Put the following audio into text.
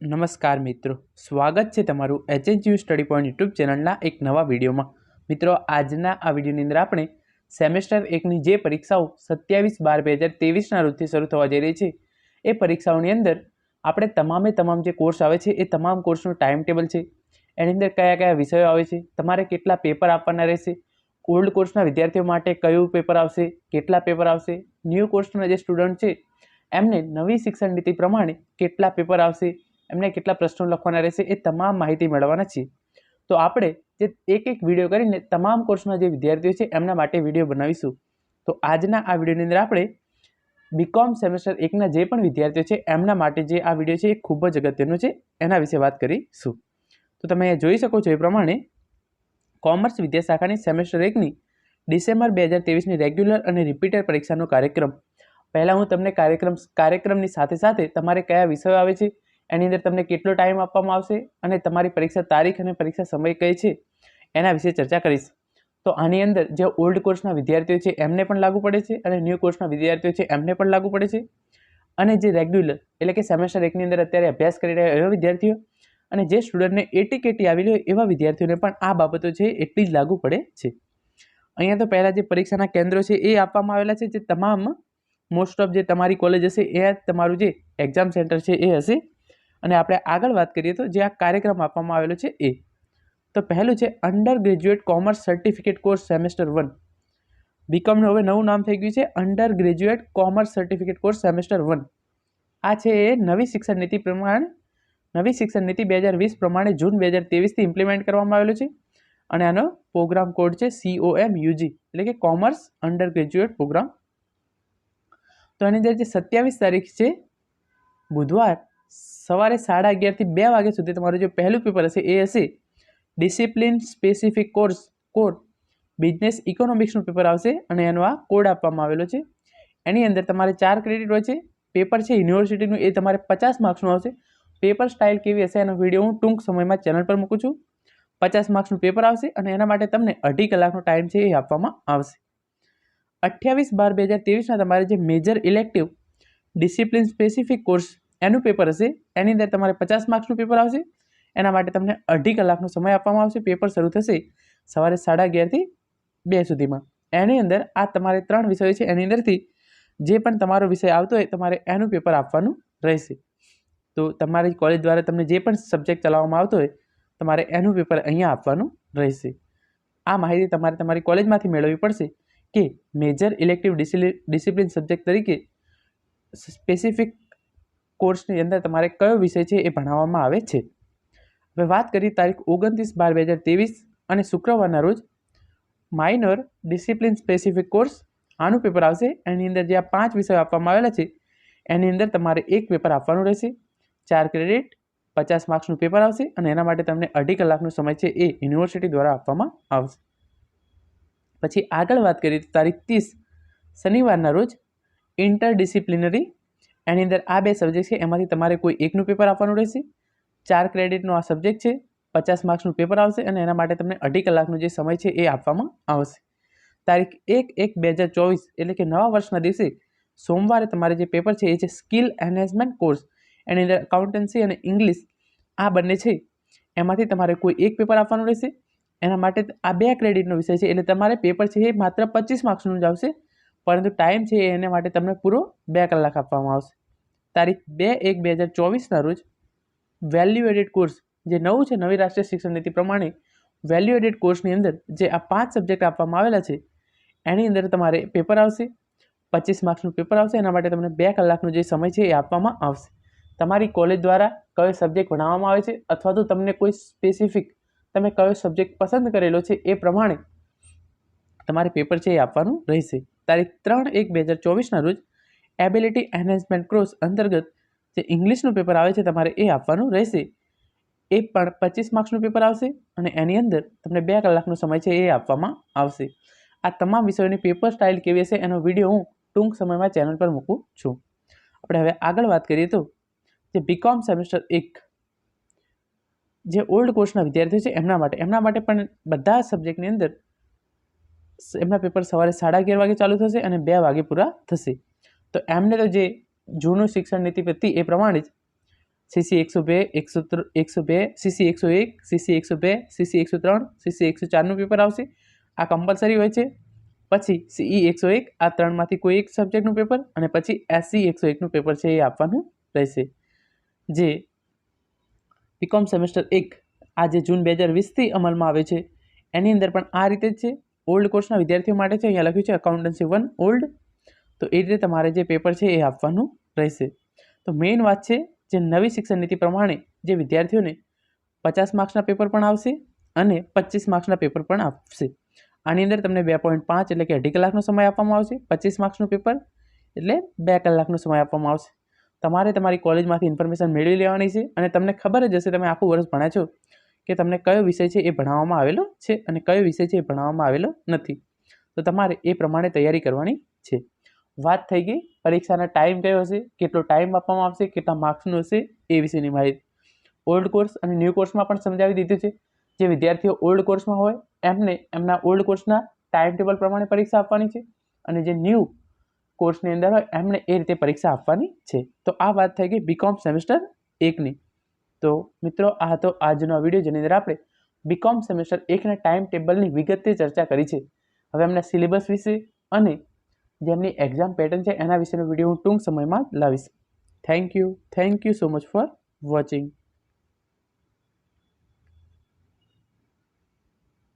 નમસ્કાર મિત્રો, સ્વાગત છે તમારું HNCU સ્ટડી પોઈન્ટ યુટ્યુબ ચેનલના એક નવા વિડીયોમાં। મિત્રો, આજના આ વિડીયોની અંદર આપણે સેમેસ્ટર 1ની જે પરીક્ષાઓ 27/12/2023ના રોજથી શરૂ થવા જઈ રહી છે એ પરીક્ષાઓની અંદર આપણે તમામ જે કોર્સ આવે છે એ તમામ કોર્સનું ટાઈમ ટેબલ છે, એની અંદર કયા કયા વિષયો આવે છે, તમારે કેટલા પેપર આપવાના રહેશે, ઓલ્ડ કોર્સના વિદ્યાર્થીઓ માટે કયું પેપર આવશે, કેટલા પેપર આવશે, ન્યૂ કોર્સના જે સ્ટુડન્ટ છે એમને નવી શિક્ષણ નીતિ પ્રમાણે કેટલા પેપર આવશે, એમને કેટલા પ્રશ્નો લખવાના રહેશે, એ તમામ માહિતી મેળવવાના છીએ। તો આપણે જે એક વિડીયો કરીને તમામ કોર્સના જે વિદ્યાર્થીઓ છે એમના માટે વિડીયો બનાવીશું। તો આજના આ વિડીયોની અંદર આપણે બીકોમ સેમેસ્ટર 1ના જે પણ વિદ્યાર્થીઓ છે એમના માટે જે આ વિડીયો છે એ ખૂબ જ અગત્યનો છે, એના વિશે વાત કરીશું। તો તમે અહીંયા જોઈ શકો છો એ પ્રમાણે કોમર્સ વિદ્યાશાખાની સેમેસ્ટર 1ની ડિસેમ્બર 2023ની રેગ્યુલર અને રિપીટેડ પરીક્ષાનો કાર્યક્રમ, પહેલાં હું તમને કાર્યક્રમની સાથે સાથે તમારે કયા વિષયો આવે છે, એની અંદર તમને કેટલો ટાઈમ આપવામાં આવશે અને તમારી પરીક્ષા તારીખ અને પરીક્ષા સમય કઈ છે એના વિશે ચર્ચા કરીશ। તો આની અંદર જે ઓલ્ડ કોર્સના વિદ્યાર્થીઓ છે એમને પણ લાગુ પડે છે અને ન્યૂ કોર્સના વિદ્યાર્થીઓ છે એમને પણ લાગુ પડે છે, અને જે રેગ્યુલર એટલે કે સેમેસ્ટર 1ની અંદર અત્યારે અભ્યાસ કરી રહ્યા એવા વિદ્યાર્થીઓ અને જે સ્ટુડન્ટને એટી આવેલી હોય એવા વિદ્યાર્થીઓને પણ આ બાબતો છે એટલી જ લાગુ પડે છે। અહીંયા તો પહેલાં જે પરીક્ષાના કેન્દ્રો છે એ આપવામાં આવેલા છે, જે તમામ મોસ્ટ ઓફ જે તમારી કોલેજ હશે એ તમારું જે એક્ઝામ સેન્ટર છે એ હશે। અને આપણે આગળ વાત કરીએ તો જે આ કાર્યક્રમ આપવામાં આવેલો છે એ તો પહેલું છે under graduate commerce certificate course semester 1। બીકોમનું હવે નવું નામ થઈ ગયું છે under graduate commerce certificate course semester 1। આ છે એ નવી શિક્ષણ નીતિ 2020 પ્રમાણે જૂન 2023થી ઇમ્પ્લિમેન્ટ કરવામાં આવેલું છે, અને આનો પ્રોગ્રામ કોડ છે COMUG એટલે કે કોમર્સ અંડર ગ્રેજ્યુએટ પ્રોગ્રામ। તો આની અંદર જે 27 તારીખ છે બુધવાર સવારે 11:30 થી 2 વાગ્યા સુધી તમારું જે પહેલું પેપર હશે એ હશે ડિસિપ્લિન સ્પેસિફિક કોડ બિઝનેસ ઇકોનોમિક્સનું પેપર આવશે, અને એનો આ કોડ આપવામાં આવેલો છે। એની અંદર તમારે 4 ક્રેડિટ હોય છે, પેપર છે યુનિવર્સિટીનું એ તમારે 50 માર્ક્સનું આવશે। પેપર સ્ટાઇલ કેવી હશે એનો વિડીયો હું ટૂંક સમયમાં ચેનલ પર મૂકું છું। 50 માર્ક્સનું પેપર આવશે અને એના માટે તમને 2.5 કલાકનો ટાઈમ છે એ આપવામાં આવશે। 28/12/2023ના તમારે જે major elective discipline specific course એનું પેપર હશે, એની અંદર તમારે 50 માર્ક્સનું પેપર આવશે, એના માટે તમને 2.5 કલાકનો સમય આપવામાં આવશે। પેપર શરૂ થશે સવારે 11:30 થી 2 સુધીમાં। એની અંદર આ તમારે 3 વિષયો છે, એની અંદરથી જે પણ તમારો વિષય આવતો હોય તમારે એનું પેપર આપવાનું રહેશે। તો તમારી કોલેજ દ્વારા તમને જે પણ સબ્જેક્ટ ચલાવવામાં આવતો હોય તમારે એનું પેપર અહીંયા આપવાનું રહેશે। આ માહિતી તમારે તમારી કોલેજમાંથી મેળવવી પડશે કે મેજર ઇલેક્ટિવ ડિસિપ્લિન સબ્જેક્ટ તરીકે સ્પેસિફિક કોર્સની અંદર તમારે કયો વિષય છે એ ભણાવવામાં આવે છે। હવે વાત કરીએ તારીખ 29/12/2023 અને શુક્રવારના રોજ માઇનર ડિસિપ્લિન સ્પેસિફિક કોર્સ આનું પેપર આવશે। એની અંદર જે આ 5 વિષયો આપવામાં આવેલા છે એની અંદર તમારે એક પેપર આપવાનું રહેશે, 4 ક્રેડિટ, 50 માર્ક્સનું પેપર આવશે, અને એના માટે તમને 2.5 કલાકનો સમય છે એ યુનિવર્સિટી દ્વારા આપવામાં આવશે। પછી આગળ વાત કરીએ તો તારીખ 30 શનિવારના રોજ ઇન્ટરડિસિપ્લિનરી, એની અંદર આ 2 સબ્જેક્ટ છે એમાંથી તમારે કોઈ એકનું પેપર આપવાનું રહેશે। 4 ક્રેડિટનો આ સબ્જેક્ટ છે, 50 માર્ક્સનું પેપર આવશે, અને એના માટે તમને 2.5 કલાકનો જે સમય છે એ આપવામાં આવશે। તારીખ 1/1/2024 એટલે કે નવા વર્ષના દિવસે સોમવારે તમારે જે પેપર છે એ છે સ્કિલ એન્હાન્સમેન્ટ કોર્સ, એની અંદર અકાઉન્ટન્સી અને ઇંગ્લિશ આ બંને છે એમાંથી તમારે કોઈ એક પેપર આપવાનું રહેશે। એના માટે આ 2 ક્રેડિટનો વિષય છે એટલે તમારે પેપર છે એ માત્ર 25 માર્ક્સનું જ આવશે, પરંતુ ટાઈમ છે એના માટે તમને પૂરો 2 કલાક આપવામાં આવશે। તારીખ 2/1/2024ના રોજ વેલ્યુ એડેડ કોર્સ જે નવું છે, નવી રાષ્ટ્રીય શિક્ષણ નીતિ પ્રમાણે વેલ્યુ એડેડ કોર્સની અંદર જે આ 5 સબ્જેક્ટ આપવામાં આવેલા છે એની અંદર તમારે પેપર આવશે, 25 માર્ક્સનું પેપર આવશે, એના માટે તમને 2 કલાકનો જે સમય છે એ આપવામાં આવશે। તમારી કોલેજ દ્વારા કયો સબ્જેક્ટ ભણાવવામાં આવે છે અથવા તો તમને કોઈ સ્પેસિફિક તમે કયો સબ્જેક્ટ પસંદ કરેલો છે એ પ્રમાણે તમારે પેપર છે એ આપવાનું રહેશે। તારીખ 3/1/2024ના રોજ એબિલિટી એન્હાન્સમેન્ટ કોર્સ અંતર્ગત જે ઇંગ્લિશનું પેપર આવે છે તમારે એ આપવાનું રહેશે। એ પણ 25 માર્ક્સનું પેપર આવશે, અને એની અંદર તમને 2 કલાકનો સમય છે એ આપવામાં આવશે। આ તમામ વિષયોની પેપર સ્ટાઇલ કેવી હશે એનો વિડીયો હું ટૂંક સમયમાં ચેનલ પર મૂકું છું। આપણે હવે આગળ વાત કરીએ તો જે બીકોમ સેમેસ્ટર 1 જે ઓલ્ડ કોર્સના વિદ્યાર્થીઓ છે એમના માટે પણ બધા સબ્જેક્ટની અંદર એમના પેપર સવારે 11:30 વાગે ચાલુ થશે અને 2 વાગે પૂરા થશે। તો એમને તો જે જૂનું શિક્ષણ નીતિ હતી એ પ્રમાણે જ CC 102, 102, CC 101, CC 102, CC 103, CC 104નું paper આવશે. આ કમ્પલસરી હોય છે. પછી CE 101 આ ત્રણમાંથી કોઈ એક સબ્જેક્ટનું પેપર અને પછી SC 101નું પેપર છે એ આપવાનું રહેશે. જે બીકોમ સેમેસ્ટર 1 આ જે જૂન 2020થી અમલમાં આવે છે એની અંદર પણ આ રીતે જ છે. ઓલ્ડ કોર્સના વિદ્યાર્થીઓ માટે છે, અહીંયા લખ્યું છે એકાઉન્ટન્સી 1 ઓલ્ડ. તો એ રીતે તમારે જે પેપર છે એ આપવાનું રહેશે. તો મેઇન વાત છે જે નવી શિક્ષણ નીતિ પ્રમાણે જે વિદ્યાર્થીઓને 50 માર્ક્સના પેપર પણ આવશે અને 25 માર્ક્સના પેપર પણ આપશે. આની અંદર તમને 2.5 એટલે કે 2.5 કલાકનો સમય આપવામાં આવશે. 25 માર્ક્સનું પેપર એટલે 2 કલાકનો સમય આપવામાં આવશે. તમારે તમારી કોલેજમાંથી ઇન્ફોર્મેશન મેળવી લેવાની છે અને તમને ખબર જ હશે, તમે આખું વર્ષ ભણ્યા છો, કે તમને કયો વિષય છે એ ભણાવવામાં આવેલો છે અને કયો વિષય છે એ ભણાવવામાં આવેલો નથી. તો તમારે એ પ્રમાણે તૈયારી કરવાની છે. વાત થઈ ગઈ પરીક્ષાનો ટાઈમ કયો હશે, કેટલો ટાઈમ આપવામાં આવશે, કેટલા માર્ક્સનું હશે એ વિશેની માહિતી. ઓલ્ડ કોર્સ અને ન્યૂ કોર્સમાં પણ સમજાવી દીધું છે. જે વિદ્યાર્થીઓ ઓલ્ડ કોર્સમાં હોય એમને એમના ઓલ્ડ કોર્સના ટાઈમ ટેબલ પ્રમાણે પરીક્ષા આપવાની છે અને જે ન્યૂ કોર્સની અંદર હોય એમને એ રીતે પરીક્ષા આપવાની છે. તો આ વાત થઈ ગઈ બીકોમ સેમેસ્ટર 1ની. તો મિત્રો આ હતો આજનો વિડીયો જેની અંદર આપણે બીકોમ સેમેસ્ટર 1ના ટાઈમ ટેબલની વિગતે ચર્ચા કરી છે. હવે એમના સિલેબસ વિશે અને જેમની એક્ઝામ પેટર્ન છે એના વિશેનો વિડીયો હું ટૂંક સમયમાં લાવીશ. Thank you so much for watching.